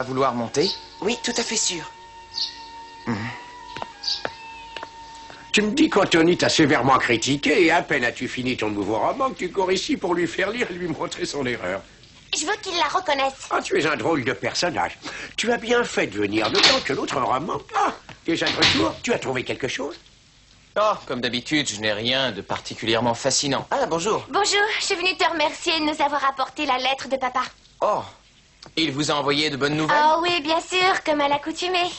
À vouloir monter? Oui, tout à fait sûr. Tu me dis qu'Anthony t'a sévèrement critiqué et à peine as-tu fini ton nouveau roman que tu cours ici pour lui faire lire et lui montrer son erreur. Je veux qu'il la reconnaisse. Ah, tu es un drôle de personnage. Tu as bien fait de venir de temps que l'autre roman. Ah, déjà de retour, tu as trouvé quelque chose? Oh, comme d'habitude, je n'ai rien de particulièrement fascinant. Ah, bonjour. Bonjour, je suis venue te remercier de nous avoir apporté la lettre de papa. Oh, il vous a envoyé de bonnes nouvelles? Oh oui, bien sûr, comme à l'accoutumée.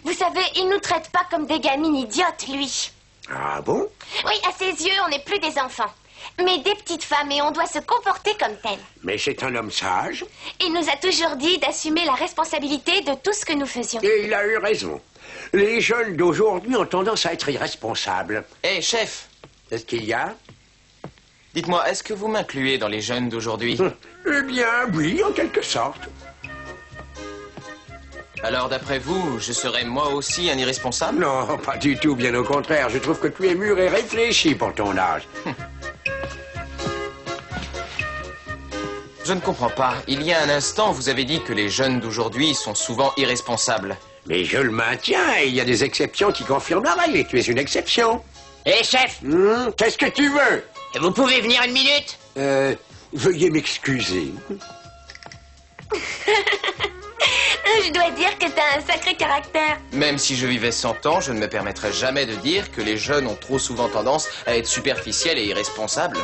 Vous savez, il nous traite pas comme des gamines idiotes, lui. Ah bon? Oui, à ses yeux, on n'est plus des enfants, mais des petites femmes et on doit se comporter comme telles. Mais c'est un homme sage. Il nous a toujours dit d'assumer la responsabilité de tout ce que nous faisions. Et il a eu raison. Les jeunes d'aujourd'hui ont tendance à être irresponsables. Hé, chef, Qu'est-ce qu'il y a? dites-moi, est-ce que vous m'incluez dans les jeunes d'aujourd'hui? Eh bien, oui, en quelque sorte. Alors, d'après vous, je serais moi aussi un irresponsable? Non, pas du tout, bien au contraire. Je trouve que tu es mûr et réfléchi pour ton âge. Je ne comprends pas. Il y a un instant, vous avez dit que les jeunes d'aujourd'hui sont souvent irresponsables. Mais je le maintiens, et il y a des exceptions qui confirment la règle, et tu es une exception. Hé, chef, Qu'est-ce que tu veux? vous pouvez venir une minute? Veuillez m'excuser. Je dois dire que t'as un sacré caractère. Même si je vivais 100 ans, je ne me permettrais jamais de dire que les jeunes ont trop souvent tendance à être superficiels et irresponsables.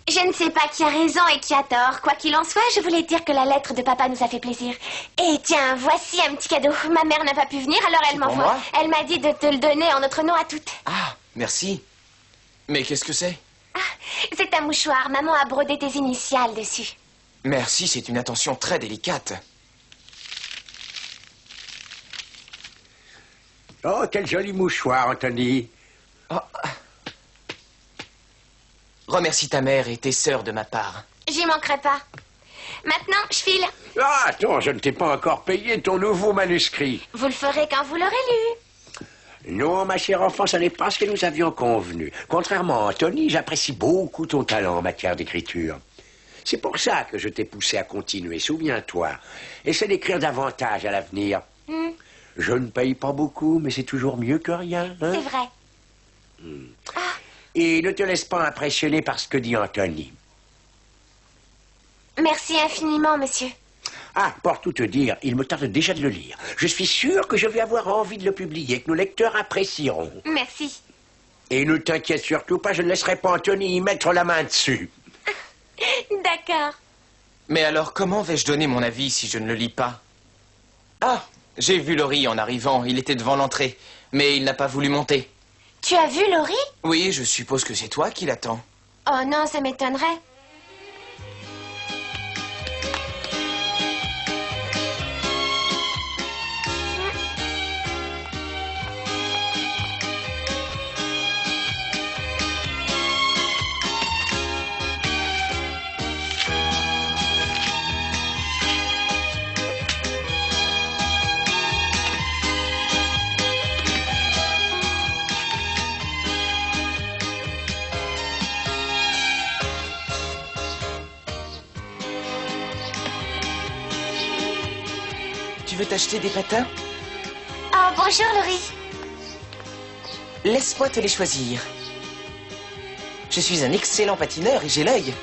Je ne sais pas qui a raison et qui a tort. Quoi qu'il en soit, je voulais dire que la lettre de papa nous a fait plaisir. Et tiens, voici un petit cadeau. Ma mère n'a pas pu venir, alors elle pour m'envoie. moi? Elle m'a dit de te le donner en notre nom à toutes. Ah, merci. Mais qu'est-ce que c'est? C'est un mouchoir. Maman a brodé tes initiales dessus. Merci, c'est une attention très délicate. Oh, quel joli mouchoir, Anthony. Oh. Remercie ta mère et tes sœurs de ma part. J'y manquerai pas. Maintenant, je file. Ah, attends, je ne t'ai pas encore payé ton nouveau manuscrit. Vous le ferez quand vous l'aurez lu. Non, ma chère enfant, ce n'est pas ce que nous avions convenu. Contrairement à Anthony, j'apprécie beaucoup ton talent en matière d'écriture. C'est pour ça que je t'ai poussé à continuer, souviens-toi. Essaie d'écrire davantage à l'avenir. Je ne paye pas beaucoup, mais c'est toujours mieux que rien, hein? C'est vrai. Et ne te laisse pas impressionner par ce que dit Anthony. Merci infiniment, monsieur. Ah, pour tout te dire, il me tarde déjà de le lire. Je suis sûr que je vais avoir envie de le publier, que nos lecteurs apprécieront. Merci. Et ne t'inquiète surtout pas, je ne laisserai pas Anthony y mettre la main dessus. D'accord. Mais alors, comment vais-je donner mon avis si je ne le lis pas? Ah, j'ai vu Laurie en arrivant. Il était devant l'entrée. Mais il n'a pas voulu monter. Tu as vu Laurie? Oui, je suppose que c'est toi qui l'attends. Oh non, ça m'étonnerait. Tu veux t'acheter des patins? Oh, bonjour Laurie. Laisse-moi te les choisir. Je suis un excellent patineur et j'ai l'œil.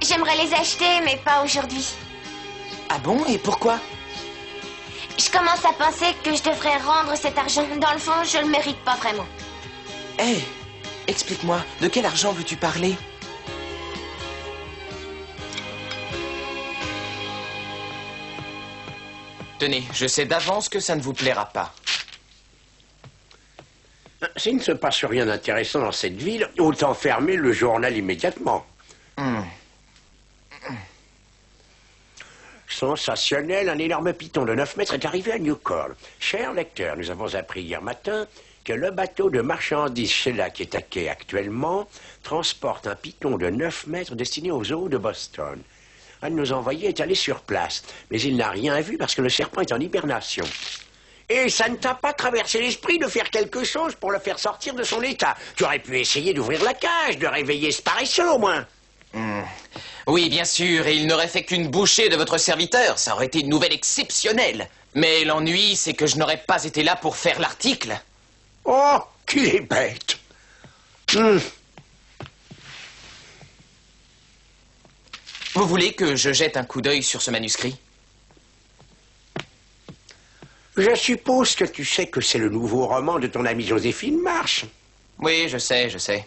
J'aimerais les acheter, mais pas aujourd'hui. Ah bon? Et pourquoi? Je commence à penser que je devrais rendre cet argent. Dans le fond, je le mérite pas vraiment. Hé, explique-moi, de quel argent veux-tu parler? Tenez, je sais d'avance que ça ne vous plaira pas. S'il ne se passe rien d'intéressant dans cette ville, autant fermer le journal immédiatement. Sensationnel, un énorme python de 9 mètres est arrivé à Newcastle. Cher lecteur, nous avons appris hier matin que le bateau de marchandises Sheila qui est à quai actuellement transporte un python de 9 mètres destiné aux eaux de Boston. Un de nos envoyés est allé sur place, mais il n'a rien vu parce que le serpent est en hibernation. Et ça ne t'a pas traversé l'esprit de faire quelque chose pour le faire sortir de son état. Tu aurais pu essayer d'ouvrir la cage, de réveiller ce paresseux au moins. Oui, bien sûr, et il n'aurait fait qu'une bouchée de votre serviteur. Ça aurait été une nouvelle exceptionnelle. Mais l'ennui, c'est que je n'aurais pas été là pour faire l'article. Oh, qu'il est bête. Vous voulez que je jette un coup d'œil sur ce manuscrit? Je suppose que tu sais que c'est le nouveau roman de ton amie Joséphine Marsh. Oui, je sais, je sais.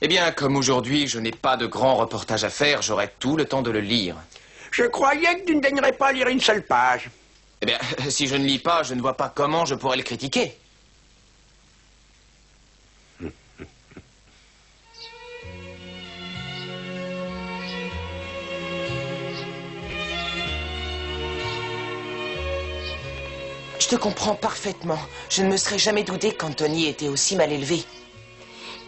Eh bien, comme aujourd'hui, je n'ai pas de grand reportage à faire, j'aurai tout le temps de le lire. Je croyais que tu ne daignerais pas lire une seule page. Eh bien, si je ne lis pas, je ne vois pas comment je pourrais le critiquer. Je te comprends parfaitement. Je ne me serais jamais douté qu'Anthony était aussi mal élevé.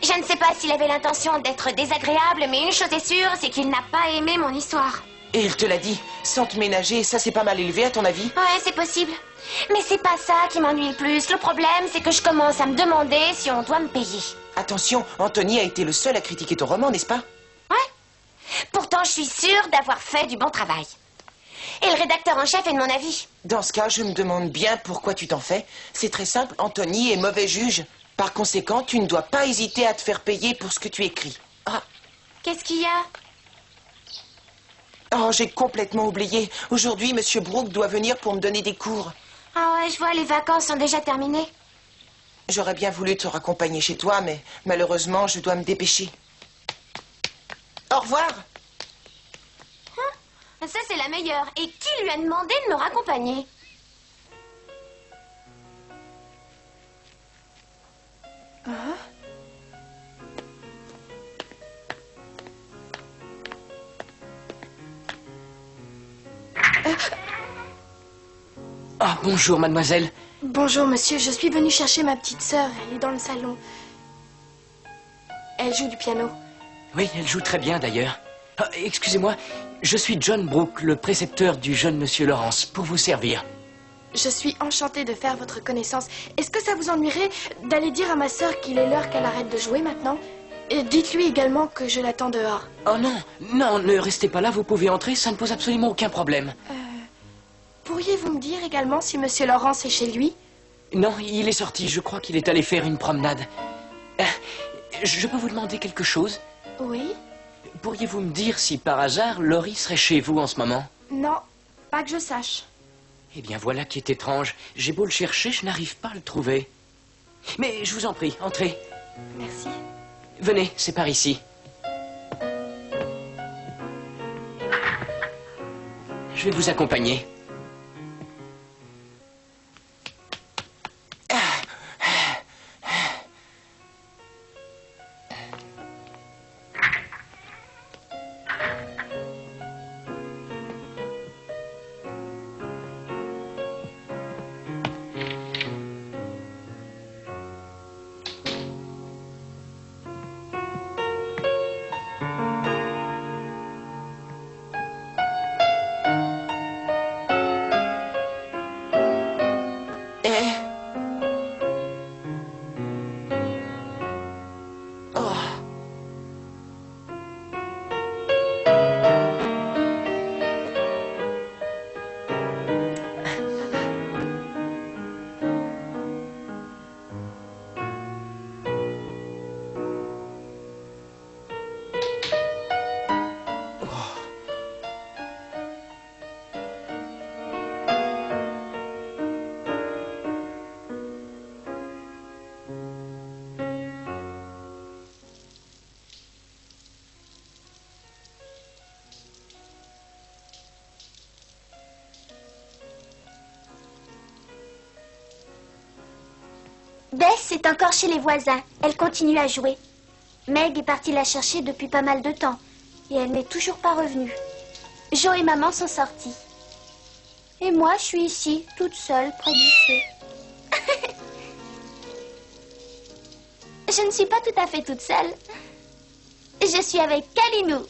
Je ne sais pas s'il avait l'intention d'être désagréable, mais une chose est sûre, c'est qu'il n'a pas aimé mon histoire. Et il te l'a dit, sans te ménager, ça c'est pas mal élevé à ton avis? Ouais, c'est possible. Mais c'est pas ça qui m'ennuie le plus. Le problème, c'est que je commence à me demander si on doit me payer. Attention, Anthony a été le seul à critiquer ton roman, n'est-ce pas? Ouais. Pourtant, je suis sûre d'avoir fait du bon travail. Et le rédacteur en chef est de mon avis. Dans ce cas, je me demande bien pourquoi tu t'en fais. C'est très simple, Anthony est mauvais juge. Par conséquent, tu ne dois pas hésiter à te faire payer pour ce que tu écris. Ah, Qu'est-ce qu'il y a? oh, j'ai complètement oublié. Aujourd'hui, Monsieur Brooke doit venir pour me donner des cours. Ah ouais, je vois, les vacances sont déjà terminées. J'aurais bien voulu te raccompagner chez toi, mais malheureusement, je dois me dépêcher. Au revoir. Ça, c'est la meilleure. Et qui lui a demandé de me raccompagner? Ah, bonjour, mademoiselle. Bonjour, monsieur. Je suis venue chercher ma petite sœur. Elle est dans le salon. Elle joue du piano. Oui, elle joue très bien, d'ailleurs. Ah, excusez-moi, je suis John Brooke, le précepteur du jeune monsieur Lawrence, pour vous servir. Je suis enchantée de faire votre connaissance. Est-ce que ça vous ennuierait d'aller dire à ma sœur qu'il est l'heure qu'elle arrête de jouer maintenant? Et dites-lui également que je l'attends dehors. Oh non, non, ne restez pas là, vous pouvez entrer, ça ne pose absolument aucun problème. Pourriez-vous me dire également si monsieur Lawrence est chez lui? Non, il est sorti, je crois qu'il est allé faire une promenade. Je peux vous demander quelque chose? Oui? Pourriez-vous me dire si par hasard Laurie serait chez vous en ce moment? Non, pas que je sache. Eh bien voilà qui est étrange. J'ai beau le chercher, je n'arrive pas à le trouver. Mais je vous en prie, entrez. Merci. Venez, c'est par ici. Je vais vous accompagner. Bess est encore chez les voisins. Elle continue à jouer. Meg est partie la chercher depuis pas mal de temps. Et elle n'est toujours pas revenue. Joe et maman sont sortis. Et moi, je suis ici, toute seule, près du feu. Je ne suis pas tout à fait toute seule. Je suis avec Kalimou.